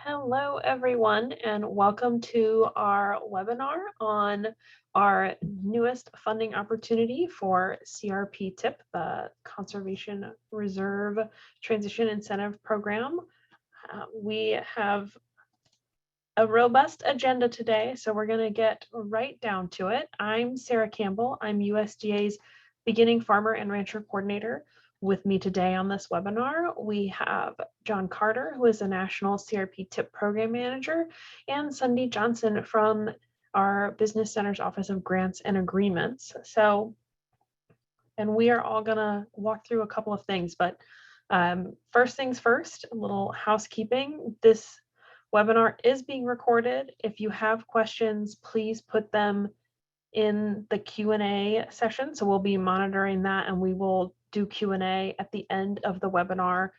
Hello, everyone, and welcome to our webinar on our newest funding opportunity for CRP TIP, the Conservation Reserve Transition Incentive Program. We have a robust agenda today, so we're going to get right down to it. I'm Sarah Campbell. I'm USDA's Beginning Farmer and Rancher Coordinator. With me today on this webinar, we have John Carter, who is the National CRP TIP Program Manager, and Sunday Johnson from our Business Center's Office of Grants and Agreements. And we are all gonna walk through a couple of things, but first things first, a little housekeeping. This webinar is being recorded. If you have questions, please put them in the Q&A session. So we'll be monitoring that, and we will do Q&A at the end of the webinar.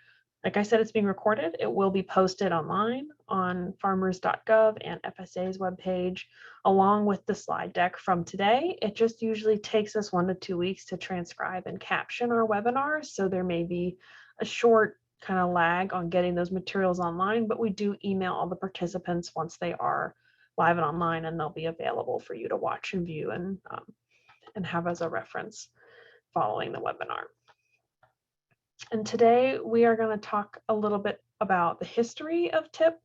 Like I said, it's being recorded. It will be posted online on farmers.gov and FSA's webpage, along with the slide deck from today. It just usually takes us 1 to 2 weeks to transcribe and caption our webinars. So there may be a short kind of lag on getting those materials online, but we do email all the participants once they are live and online, and they'll be available for you to watch and view and have as a reference following the webinar. And today we are going to talk a little bit about the history of TIP,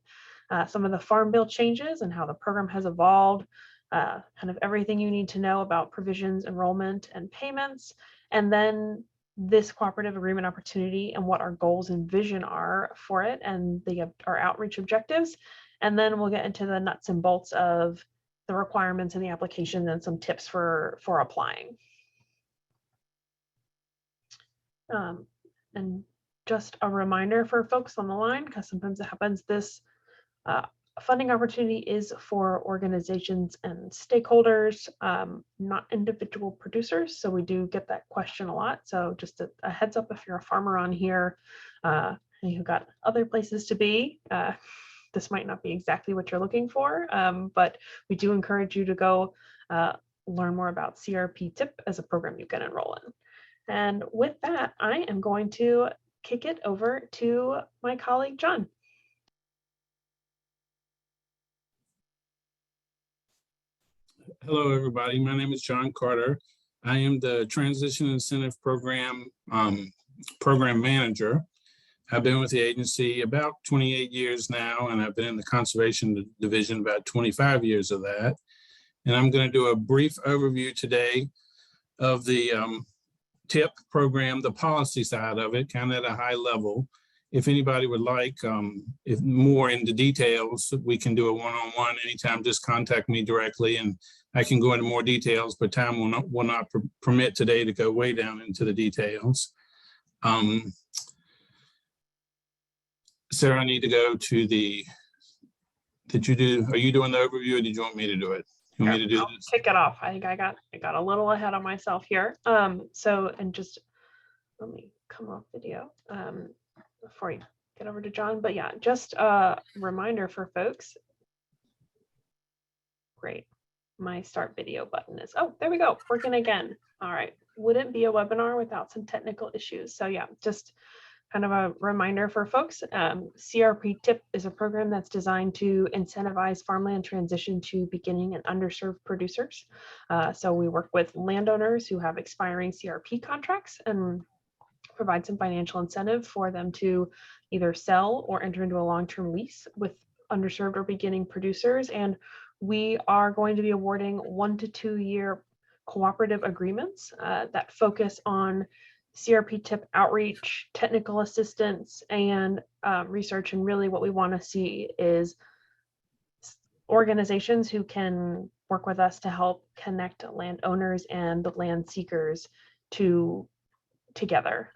some of the Farm Bill changes and how the program has evolved, kind of everything you need to know about provisions, enrollment, and payments, and then this cooperative agreement opportunity and what our goals and vision are for it and our outreach objectives. And then we'll get into the nuts and bolts of the requirements and the application and some tips for applying. And just a reminder for folks on the line, because sometimes it happens, this funding opportunity is for organizations and stakeholders, not individual producers. So we do get that question a lot. So just a heads up, if you're a farmer on here and you've got other places to be, this might not be exactly what you're looking for, but we do encourage you to go learn more about CRP TIP as a program you can enroll in. And with that, I am going to kick it over to my colleague, John. Hello, everybody. My name is John Carter. I am the Transition Incentive Program Program Manager. I've been with the agency about 28 years now, and I've been in the Conservation Division about 25 years of that. And I'm going to do a brief overview today of the TIP program, the policy side of it, kind of at a high level. If anybody would like, if more into details, we can do a one-on-one anytime. Just contact me directly, and I can go into more details, but time will not permit today to go way down into the details. Sarah, I need to go to the, are you doing the overview, or did you want me to do it? You want me to do this? Kick it off. I think I got a little ahead of myself here. And just let me come off video before you get over to John. But yeah, just a reminder for folks. Great. My start video button is, oh, there we go, working again. All right. Wouldn't be a webinar without some technical issues. So yeah, just kind of a reminder for folks, CRP TIP is a program that's designed to incentivize farmland transition to beginning and underserved producers. So we work with landowners who have expiring CRP contracts and provide some financial incentive for them to either sell or enter into a long-term lease with underserved or beginning producers. And we are going to be awarding 1 to 2 year cooperative agreements that focus on CRP TIP outreach, technical assistance, and research. And really what we want to see is organizations who can work with us to help connect landowners and the land seekers together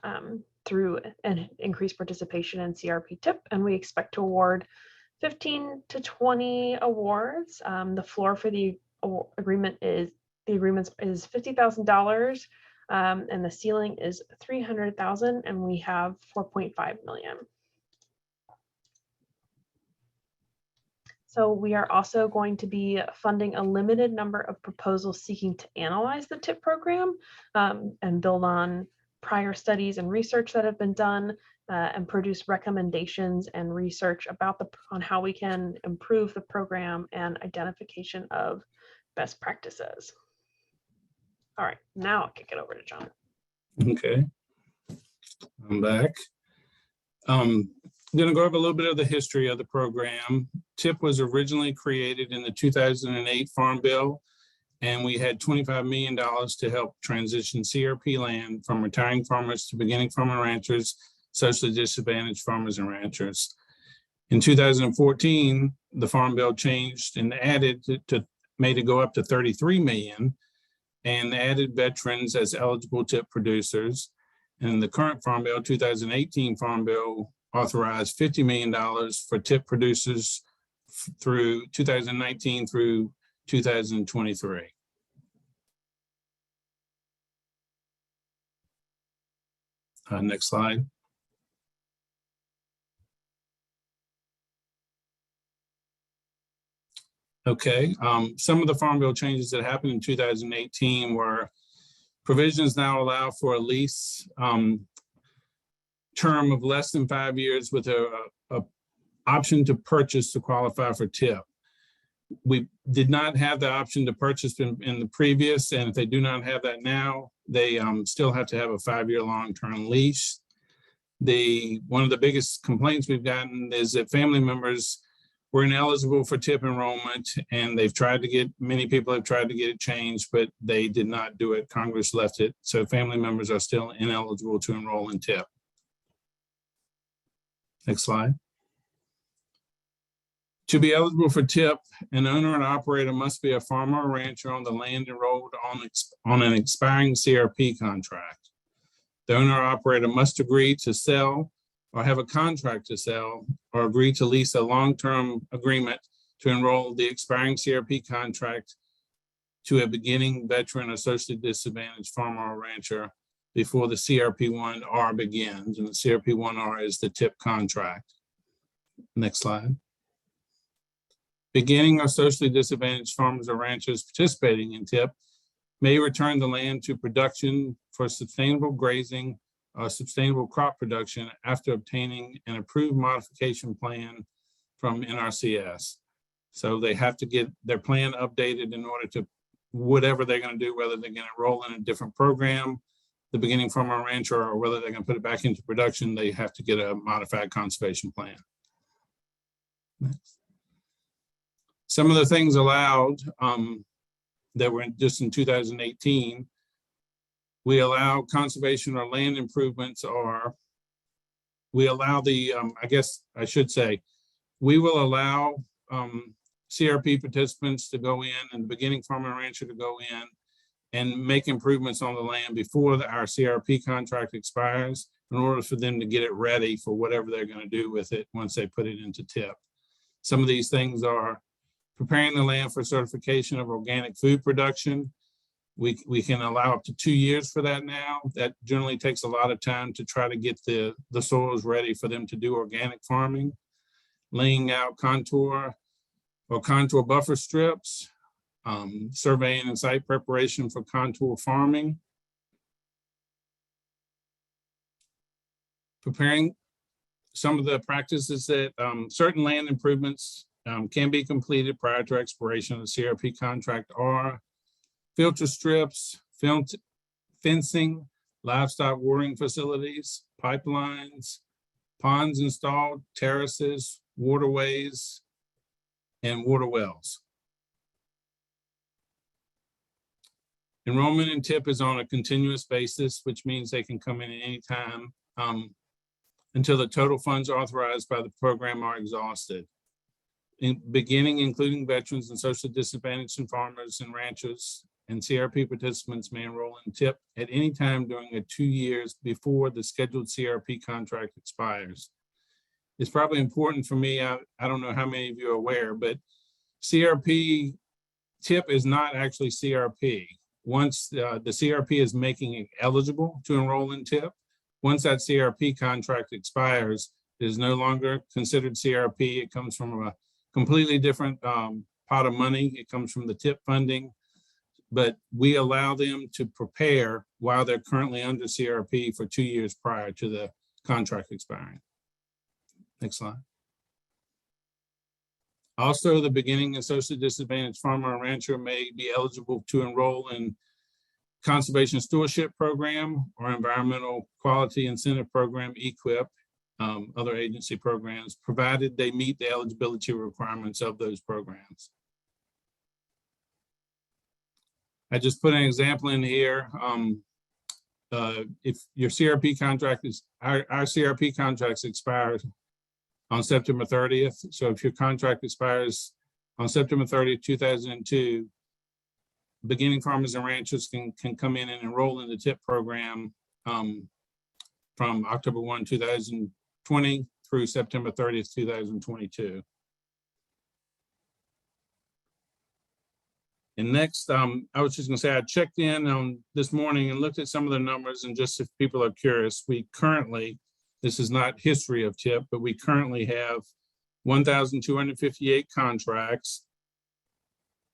through an increased participation in CRP TIP. And we expect to award 15 to 20 awards. The floor for the agreements is $50,000. And the ceiling is $300,000, and we have $4.5 million. So we are also going to be funding a limited number of proposals seeking to analyze the TIP program and build on prior studies and research that have been done and produce recommendations and research about on how we can improve the program and identification of best practices. All right, now I'll kick it over to John. Okay, I'm back. I'm going to go over a little bit of the history of the program. TIP was originally created in the 2008 Farm Bill, and we had $25 million to help transition CRP land from retiring farmers to beginning farmer ranchers, socially disadvantaged farmers and ranchers. In 2014, the Farm Bill changed and added made it go up to 33 million and added veterans as eligible TIP producers. And the current Farm Bill, 2018 Farm Bill, authorized $50 million for TIP producers through 2019 through 2023. Next slide. Okay, some of the Farm Bill changes that happened in 2018 were provisions now allow for a lease term of less than 5 years with a option to purchase to qualify for TIP. We did not have the option to purchase in the previous, and if they do not have that now, they still have to have a 5-year long-term lease. One of the biggest complaints we've gotten is that family members were ineligible for TIP enrollment, and many people have tried to get it changed, but they did not do it. Congress left it, so family members are still ineligible to enroll in TIP. Next slide. To be eligible for TIP, an owner and operator must be a farmer or rancher on the land enrolled on an expiring CRP contract. The owner or operator must agree to sell or have a contract to sell or agree to lease a long-term agreement to enroll the expiring CRP contract to a beginning veteran or socially disadvantaged farmer or rancher before the CRP-1R begins. And the CRP-1R is the TIP contract. Next slide. Beginning or socially disadvantaged farmers or ranchers participating in TIP may return the land to production for sustainable grazing or sustainable crop production after obtaining an approved modification plan from NRCS. So they have to get their plan updated in order to whatever they're going to do, whether they're going to enroll in a different program, the beginning farmer or rancher, or whether they're going to put it back into production, they have to get a modified conservation plan. Next. Some of the things allowed that were just in 2018, we allow conservation or land improvements, or we allow I guess I should say, we will allow CRP participants to go in and the beginning farmer and rancher to go in and make improvements on the land before our CRP contract expires in order for them to get it ready for whatever they're going to do with it once they put it into TIP. Some of these things are preparing the land for certification of organic food production. We can allow up to 2 years for that now. That generally takes a lot of time to try to get the soils ready for them to do organic farming. Laying out contour buffer strips, surveying and site preparation for contour farming. Preparing some of the practices that certain land improvements can be completed prior to expiration of the CRP contract are filter strips, fencing, livestock watering facilities, pipelines, ponds installed, terraces, waterways, and water wells. Enrollment in TIP is on a continuous basis, which means they can come in at any time until the total funds authorized by the program are exhausted. Including veterans and socially disadvantaged and farmers and ranchers and CRP participants may enroll in TIP at any time during the 2 years before the scheduled CRP contract expires. It's probably important for me, I don't know how many of you are aware, but CRP, TIP is not actually CRP. Once the CRP is making it eligible to enroll in TIP, once that CRP contract expires, it is no longer considered CRP. It comes from a completely different pot of money. It comes from the TIP funding, but we allow them to prepare while they're currently under CRP for 2 years prior to the contract expiring. Next slide. Also, the beginning and socially disadvantaged farmer and rancher may be eligible to enroll in Conservation Stewardship Program or Environmental Quality Incentive Program, EQIP, other agency programs, provided they meet the eligibility requirements of those programs. I just put an example in here. If your CRP contract is, our CRP contracts expire on September 30th. So if your contract expires on September 30th, 2002, beginning farmers and ranchers can come in and enroll in the TIP program from October 1, 2020 through September 30th, 2022. And next, I was just gonna say, I checked in this morning and looked at some of the numbers, and just if people are curious, we currently, this is not history of TIP, but we currently have 1,258 contracts,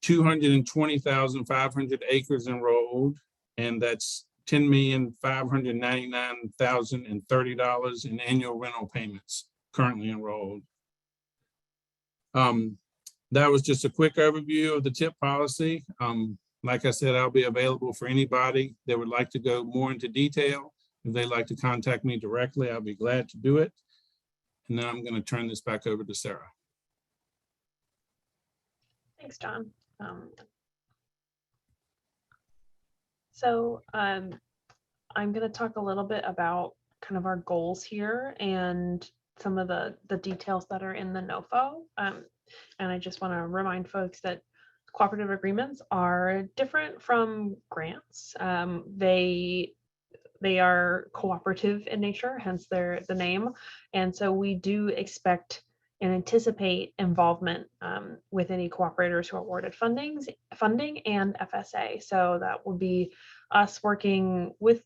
220,500 acres enrolled, and that's $10,599,030 in annual rental payments currently enrolled. That was just a quick overview of the TIP policy. Like I said, I'll be available for anybody that would like to go more into detail. If they'd like to contact me directly, I'll be glad to do it. And now I'm going to turn this back over to Sarah. Thanks, John. I'm going to talk a little bit about kind of our goals here and some of the details that are in the NOFO. And I just want to remind folks that cooperative agreements are different from grants. They are cooperative in nature, hence the name. And so we do expect and anticipate involvement with any cooperators who are awarded funding and FSA. So that will be us working with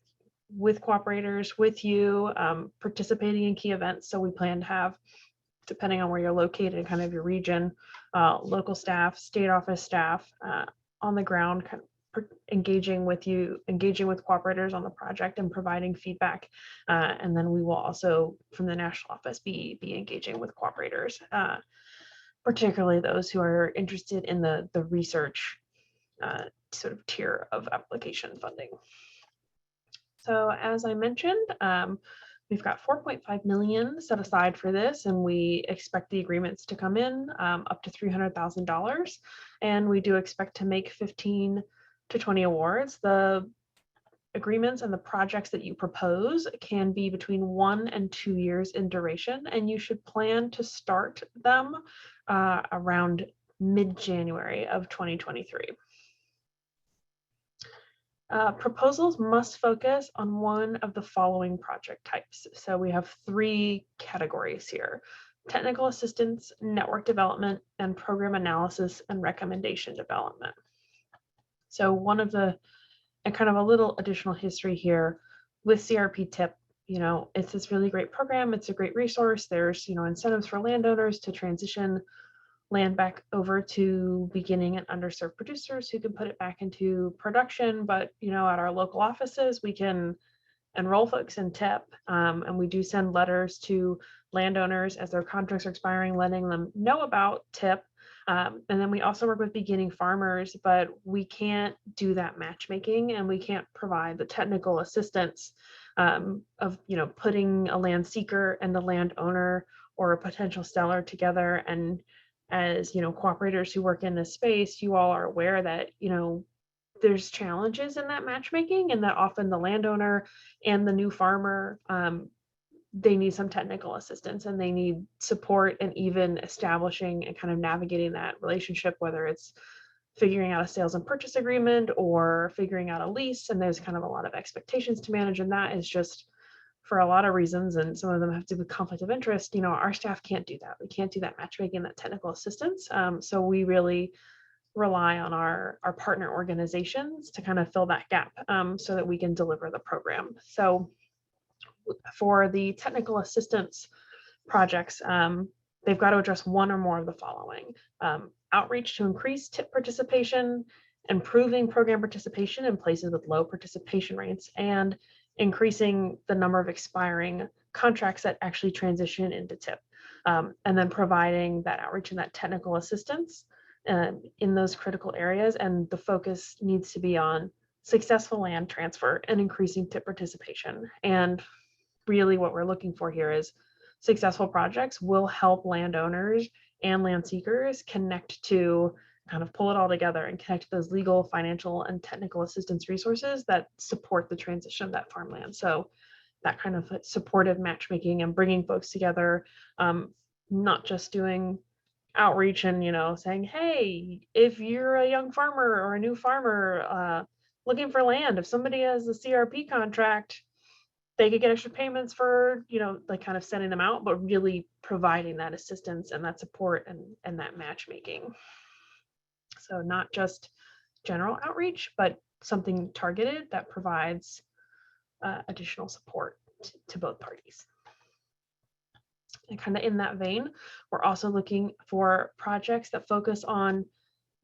cooperators, with you, participating in key events. So we plan to have, depending on where you're located, kind of your region, local staff, state office staff on the ground, kind of engaging with cooperators on the project and providing feedback. And then we will also, from the national office, be engaging with cooperators, particularly those who are interested in the research sort of tier of application funding. So as I mentioned, we've got 4.5 million set aside for this, and we expect the agreements to come in up to $300,000. And we do expect to make 15 to 20 awards. The agreements and the projects that you propose can be between 1 and 2 years in duration, and you should plan to start them around mid-January of 2023. Proposals must focus on one of the following project types. So we have 3 categories here: technical assistance, network development, and program analysis and recommendation development. So and kind of a little additional history here with CRP TIP, it's this really great program. It's a great resource. There's, incentives for landowners to transition land back over to beginning and underserved producers who can put it back into production. But, at our local offices, we can enroll folks in TIP, and we do send letters to landowners as their contracts are expiring, letting them know about TIP. And then we also work with beginning farmers, but we can't do that matchmaking, and we can't provide the technical assistance of, putting a land seeker and the landowner or a potential seller together. And as, cooperators who work in this space, you all are aware that, there's challenges in that matchmaking, and that often the landowner and the new farmer, they need some technical assistance, and they need support and even establishing and kind of navigating that relationship, whether it's figuring out a sales and purchase agreement or figuring out a lease. And there's kind of a lot of expectations to manage, and that is just, for a lot of reasons, and some of them have to do with conflict of interest, our staff can't do that. We can't do that matchmaking, that technical assistance. So we really rely on our partner organizations to kind of fill that gap so that we can deliver the program. So for the technical assistance projects, they've got to address one or more of the following: outreach to increase TIP participation, improving program participation in places with low participation rates, and increasing the number of expiring contracts that actually transition into TIP, and then providing that outreach and that technical assistance in those critical areas. And the focus needs to be on successful land transfer and increasing TIP participation. And really what we're looking for here is successful projects will help landowners and land seekers connect to, kind of pull it all together and connect to those legal, financial, and technical assistance resources that support the transition of that farmland. So that kind of supportive matchmaking and bringing folks together, not just doing outreach and, saying, hey, if you're a young farmer or a new farmer looking for land, if somebody has a CRP contract, they could get extra payments for, like kind of sending them out, but really providing that assistance and that support and that matchmaking. So not just general outreach, but something targeted that provides additional support to both parties. And kind of in that vein, we're also looking for projects that focus on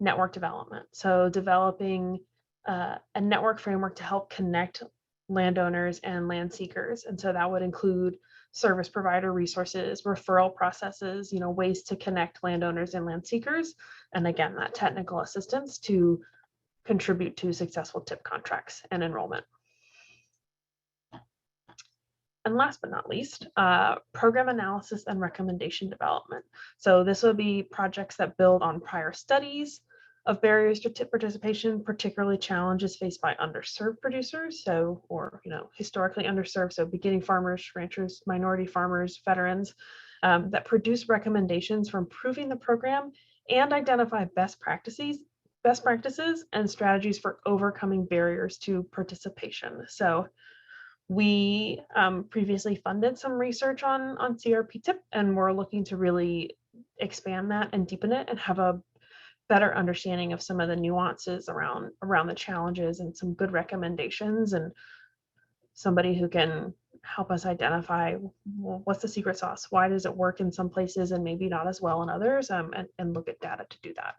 network development. So developing a network framework to help connect landowners and land seekers. And so that would include service provider resources, referral processes, ways to connect landowners and land seekers. And again, that technical assistance to contribute to successful TIP contracts and enrollment. And last but not least, program analysis and recommendation development. So this would be projects that build on prior studies of barriers to TIP participation, particularly challenges faced by underserved producers, or historically underserved, so beginning farmers, ranchers, minority farmers, veterans, that produce recommendations for improving the program and identify best practices and strategies for overcoming barriers to participation. So we previously funded some research on CRP TIP, and we're looking to really expand that and deepen it and have a better understanding of some of the nuances around the challenges and some good recommendations, and somebody who can help us identify, well, what's the secret sauce? Why does it work in some places and maybe not as well in others, and look at data to do that.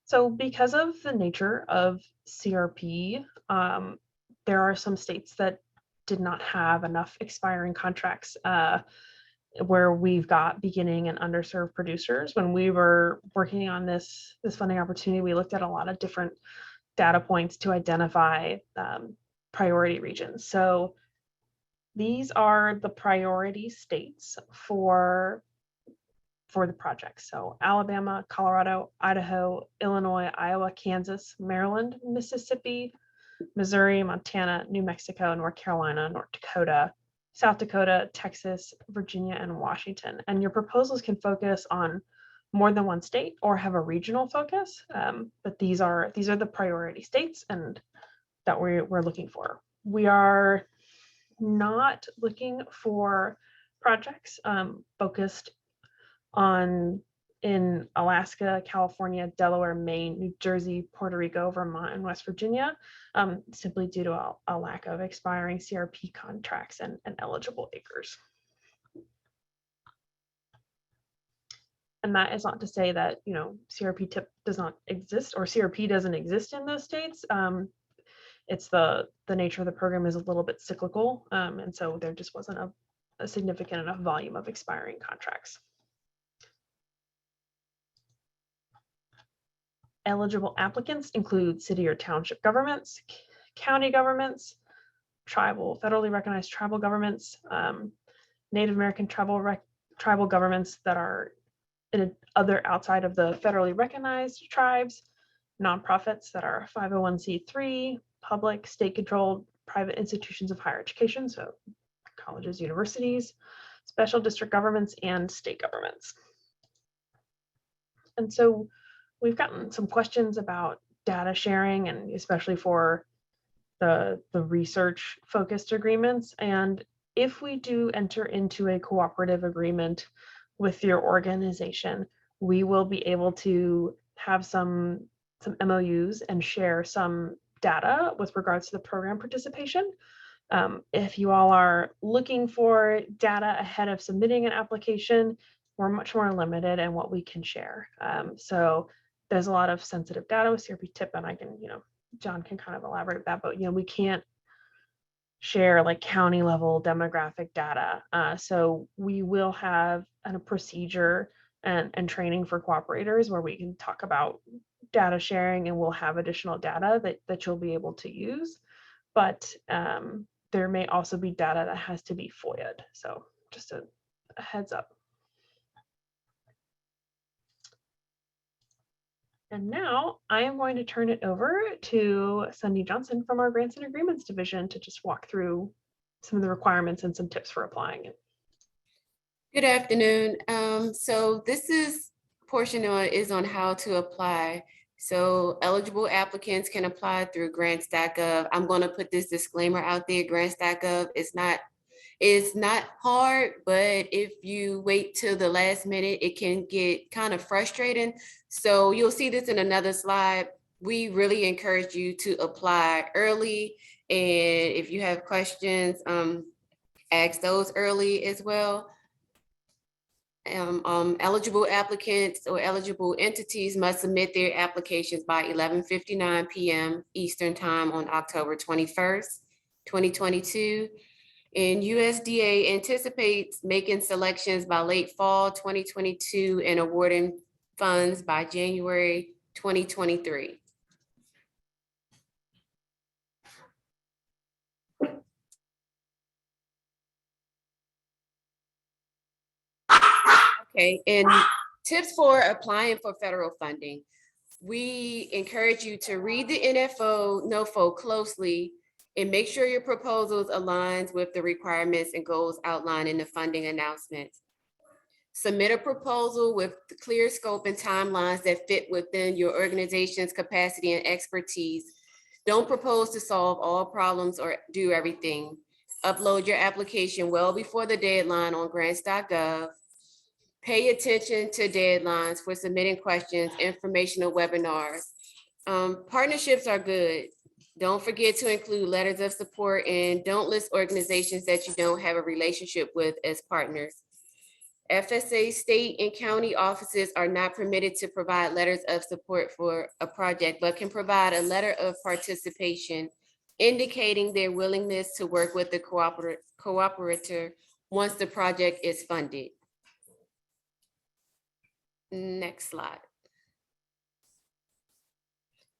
So because of the nature of CRP, there are some states that did not have enough expiring contracts where we've got beginning and underserved producers. When we were working on this funding opportunity, we looked at a lot of different data points to identify priority regions. So these are the priority states for the project. So Alabama, Colorado, Idaho, Illinois, Iowa, Kansas, Maryland, Mississippi, Missouri, Montana, New Mexico, North Carolina, North Dakota, South Dakota, Texas, Virginia, and Washington. And your proposals can focus on more than one state or have a regional focus, but these are the priority states and that we're looking for. We are not looking for projects focused in Alaska, California, Delaware, Maine, New Jersey, Puerto Rico, Vermont, and West Virginia, simply due to a lack of expiring CRP contracts and eligible acres. And that is not to say that, CRP TIP does not exist or CRP doesn't exist in those states. It's the nature of the program is a little bit cyclical. And so there just wasn't a significant enough volume of expiring contracts. Eligible applicants include city or township governments, county governments, federally recognized tribal governments, Native American tribal governments that are in other outside of the federally recognized tribes, nonprofits that are 501c3, public, state-controlled, private institutions of higher education, so colleges, universities, special district governments, and state governments. And so we've gotten some questions about data sharing, and especially for the research focused agreements. And if we do enter into a cooperative agreement with your organization, we will be able to have some MOUs and share some data with regards to the program participation. If you all are looking for data ahead of submitting an application, we're much more limited in what we can share. So there's a lot of sensitive data with CRP TIP, and I can, John can kind of elaborate that, but we can't share like county level demographic data. So we will have a procedure and training for cooperators where we can talk about data sharing, and we'll have additional data that you'll be able to use. But there may also be data that has to be FOIA'd. So just a heads up. And now I am going to turn it over to Cindy Johnson from our Grants and Agreements Division to just walk through some of the requirements and some tips for applying it. Good afternoon. So this portion is on how to apply. So eligible applicants can apply through grants.gov. I'm going to put this disclaimer out there. Grants.gov is not hard, but if you wait till the last minute, it can get kind of frustrating. So you'll see this in another slide. We really encourage you to apply early. And if you have questions, ask those early as well. Eligible applicants or eligible entities must submit their applications by 11:59 p.m. Eastern Time on October 21st, 2022. And USDA anticipates making selections by late fall 2022 and awarding funds by January 2023. Okay, and tips for applying for federal funding. We encourage you to read the NFO/NOFO closely and make sure your proposals aligns with the requirements and goals outlined in the funding announcements. Submit a proposal with the clear scope and timelines that fit within your organization's capacity and expertise. Don't propose to solve all problems or do everything. Upload your application well before the deadline on grants.gov. Pay attention to deadlines for submitting questions, informational webinars. Partnerships are good. Don't forget to include letters of support, and don't list organizations that you don't have a relationship with as partners. FSA state and county offices are not permitted to provide letters of support for a project, but can provide a letter of participation indicating their willingness to work with the cooperator once the project is funded. Next slide.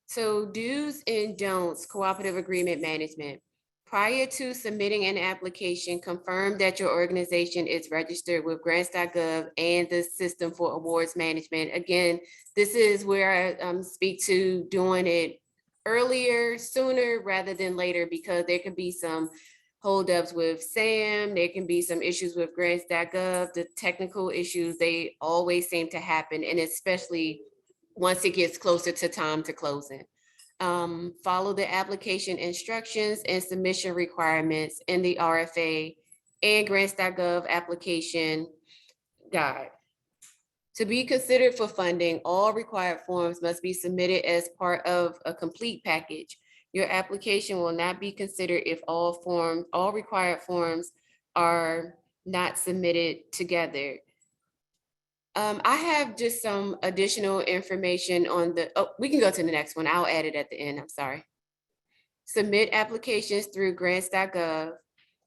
So do's and don'ts, cooperative agreement management. Prior to submitting an application, confirm that your organization is registered with grants.gov and the System for Awards Management. Again, this is where I speak to doing it earlier, sooner rather than later, because there can be some holdups with SAM, there can be some issues with grants.gov, the technical issues, they always seem to happen, and especially once it gets closer to time to closing. Follow the application instructions and submission requirements in the RFA and grants.gov application guide. To be considered for funding, all required forms must be submitted as part of a complete package. Your application will not be considered if all required forms are not submitted together. I have just some additional information on we can go to the next one. I'll add it at the end, I'm sorry. Submit applications through grants.gov,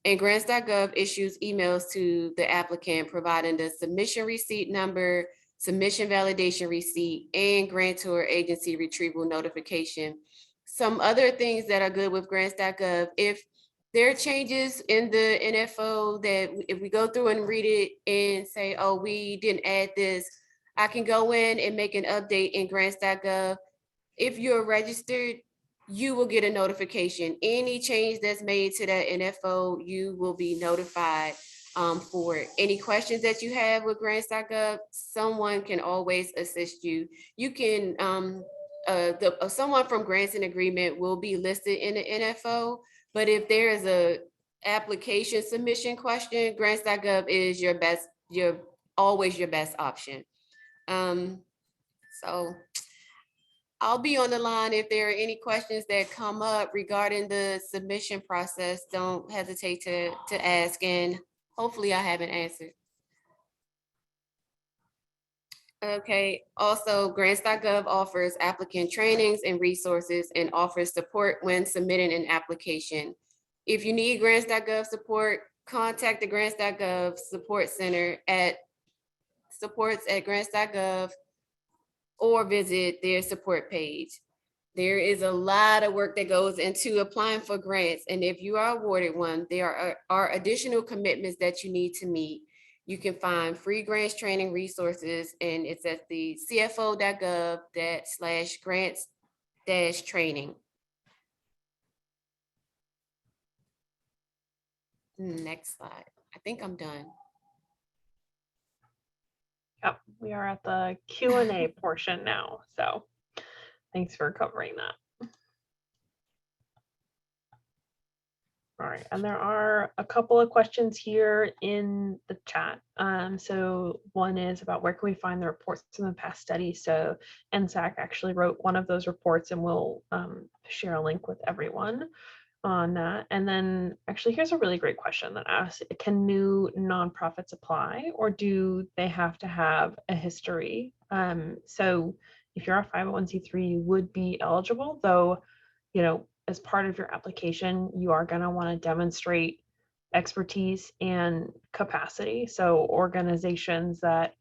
and grants.gov issues emails to the applicant providing the submission receipt number, submission validation receipt, and grantor agency retrieval notification. Some other things that are good with grants.gov, if there are changes in the NFO that if we go through and read it and say, oh, we didn't add this, I can go in and make an update in grants.gov. If you're registered, you will get a notification. Any change that's made to that NFO, you will be notified for it. Any questions that you have with grants.gov, someone can always assist you. You can, someone from Grants and Agreement will be listed in the NFO, but if there is a application submission question, grants.gov is always your best option. So I'll be on the line if there are any questions that come up regarding the submission process. Don't hesitate to ask, and hopefully I haven't answered. Okay, also grants.gov offers applicant trainings and resources and offers support when submitting an application. If you need grants.gov support, contact the grants.gov support center at supports@grants.gov or visit their support page. There is a lot of work that goes into applying for grants. And if you are awarded one, there are additional commitments that you need to meet. You can find free grants training resources, and it's at the cfo.gov/grants-training. Next slide. I think I'm done. Yep, we are at the Q&A portion now, so thanks for covering that. All right, and there are a couple of questions here in the chat. So one is about where can we find the reports from the past studies? So NSAC actually wrote one of those reports, and we'll share a link with everyone on that. And then actually, here's a really great question that asks, can new nonprofits apply, or do they have to have a history? So if you're a 501c3, you would be eligible, though, you know, as part of your application, you are going to want to demonstrate expertise and capacity. So organizations that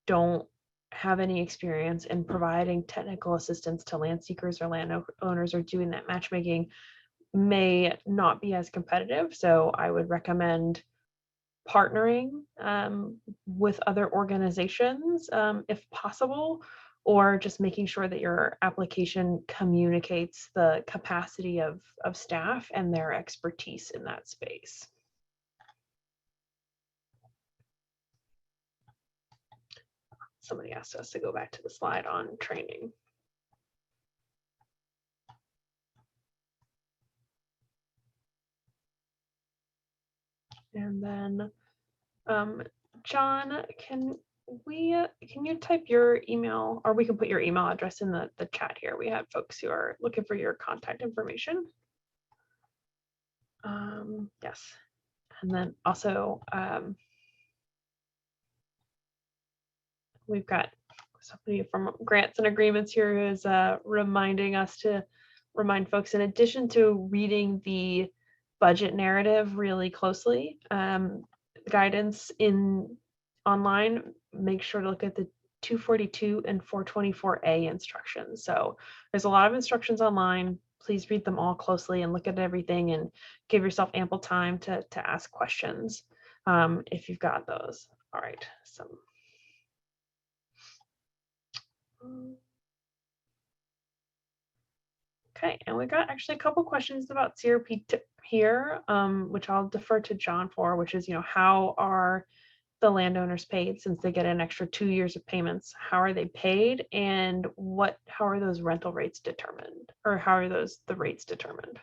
don't have any experience in providing technical assistance to land seekers or landowners or doing that matchmaking may not be as competitive. So I would recommend partnering with other organizations if possible, or just making sure that your application communicates the capacity of staff and their expertise in that space. Somebody asked us to go back to the slide on training. And then, John, can you type your email, or we can put your email address in the chat here. We have folks who are looking for your contact information. Yes. And then also, we've got somebody from Grants and Agreements here who is reminding us to remind folks, in addition to reading the budget narrative really closely, guidance online, make sure to look at the 242 and 424A instructions. So there's a lot of instructions online. Please read them all closely and look at everything and give yourself ample time to ask questions if you've got those. All right. So. Okay, and we got actually a couple questions about CRP tip here, which I'll defer to John for, which is, how are the landowners paid since they get an extra 2 years of payments? How are they paid, and how are those rental rates determined, or how are the rates determined?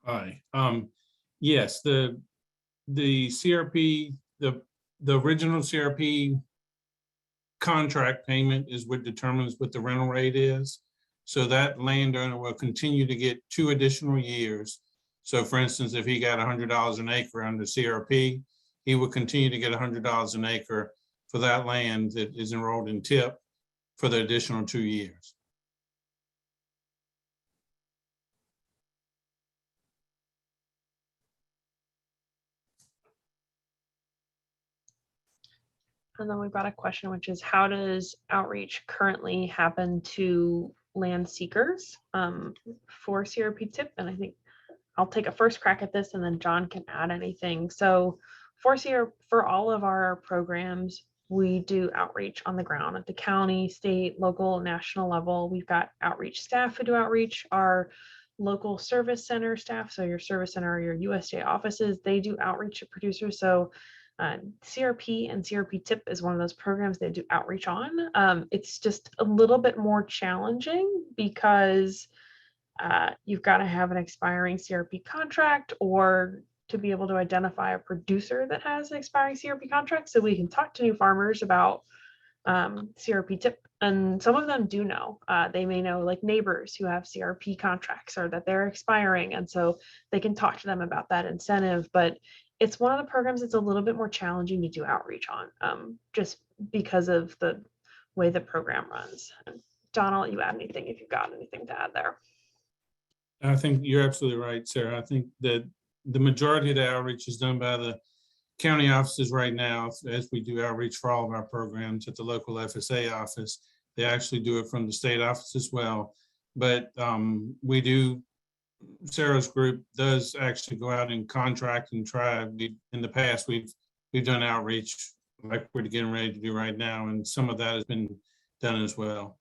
Hi. Yes, the CRP, the original CRP contract payment is what determines what the rental rate is. So that landowner will continue to get 2 additional years. So for instance, if he got $100 an acre under CRP, he will continue to get $100 an acre for that land that is enrolled in TIP for the additional 2 years. And then we've got a question, which is, how does outreach currently happen to land seekers for CRP tip? And I think I'll take a first crack at this, and then John can add anything. So for all of our programs, we do outreach on the ground at the county, state, local, national level. We've got outreach staff who do outreach. Our local service center staff, so your service center or your USDA offices, they do outreach to producers. So CRP and CRP tip is one of those programs they do outreach on. It's just a little bit more challenging because you've got to have an expiring CRP contract, or to be able to identify a producer that has an expiring CRP contract, so we can talk to new farmers about CRP tip. And some of them do know. They may know, like, neighbors who have CRP contracts or that they're expiring, and so they can talk to them about that incentive. But it's one of the programs that's a little bit more challenging to do outreach on, just because of the way the program runs. And John, I'll let you add anything if you've got anything to add there. I think you're absolutely right, Sarah. I think that the majority of the outreach is done by the county offices right now, as we do outreach for all of our programs at the local FSA office. They actually do it from the state office as well. But we do, Sarah's group does actually go out and contract and try. In the past, we've done outreach like we're getting ready to do right now, and some of that has been done as well.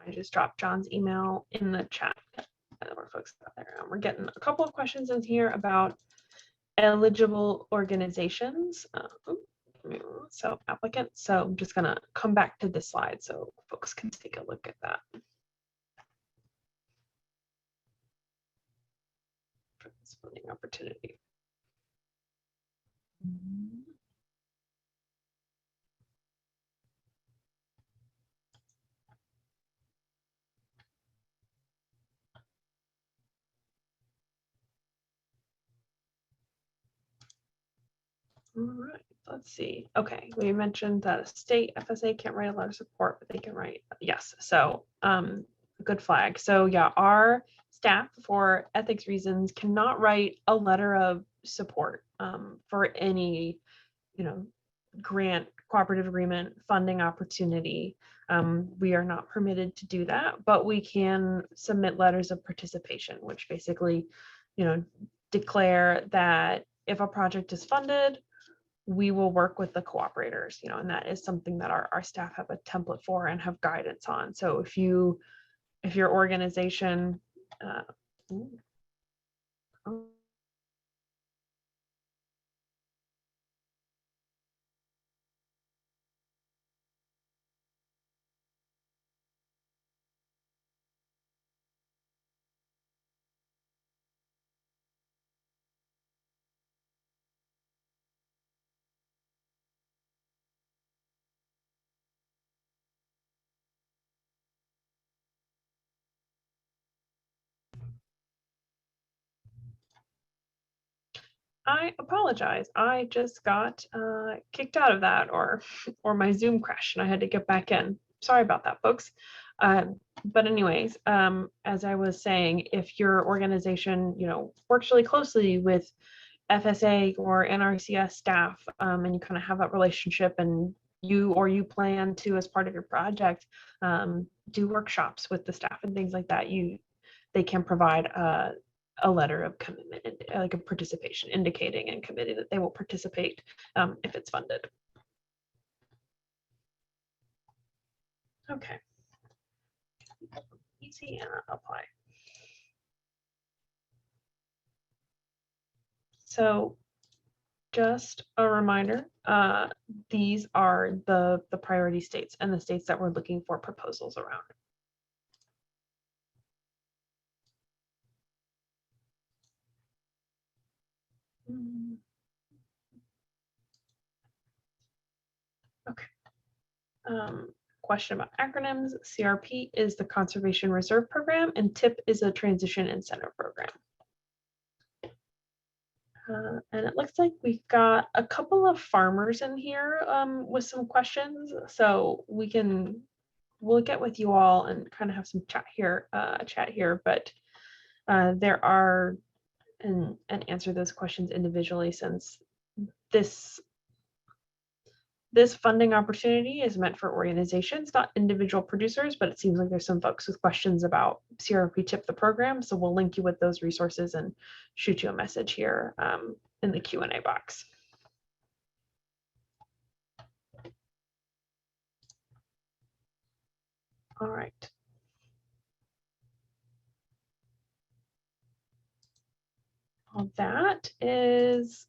I just dropped John's email in the chat. There were folks out there. We're getting a couple of questions in here about eligible organizations. So applicants. So I'm just gonna come back to this slide so folks can take a look at that. For this funding opportunity. All right, let's see. Okay, we mentioned that a state FSA can't write a letter of support, but they can write, yes. So good flag. So yeah, our staff for ethics reasons cannot write a letter of support for any, grant, cooperative agreement, funding opportunity. We are not permitted to do that, but we can submit letters of participation, which basically, declare that if a project is funded, we will work with the cooperators, and that is something that our staff have a template for and have guidance on. So if your organization, I apologize. I just got kicked out of that, or my Zoom crashed and I had to get back in. Sorry about that, folks. But anyways, as I was saying, if your organization, works really closely with FSA or NRCS staff, and you kind of have that relationship, and you plan to, as part of your project, do workshops with the staff and things like that, they can provide a letter of commitment, like a participation, indicating and committing that they will participate if it's funded. Okay. Easy and apply. So just a reminder, these are the priority states and the states that we're looking for proposals around. Okay. Question about acronyms. CRP is the Conservation Reserve Program, and TIP is a Transition Incentive Program. And it looks like we've got a couple of farmers in here with some questions, so we'll get with you all and kind of have some chat here, but there are, and answer those questions individually, since this funding opportunity is meant for organizations, not individual producers, but it seems like there's some folks with questions about CRP TIP, the program. So we'll link you with those resources and shoot you a message here in the Q&A box. All right. Well, that is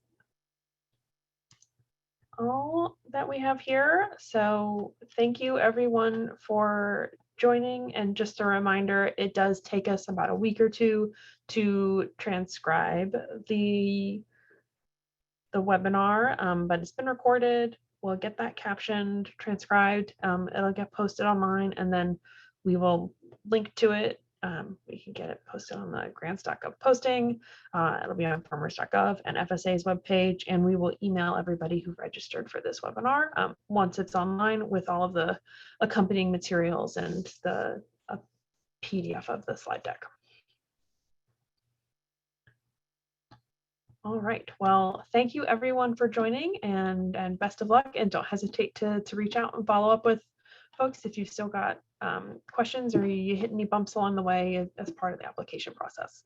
all that we have here. So thank you everyone for joining. And just a reminder, it does take us about a week or two to transcribe the webinar, but it's been recorded. We'll get that captioned, transcribed. It'll get posted online, and then we will link to it We can get it posted on the grants.gov posting. It'll be on farmers.gov and FSA's webpage, and we will email everybody who registered for this webinar once it's online with all of the accompanying materials and the PDF of the slide deck. All right, well, thank you everyone for joining, and best of luck, and don't hesitate to reach out and follow up with folks if you've still got questions or you hit any bumps along the way as part of the application process.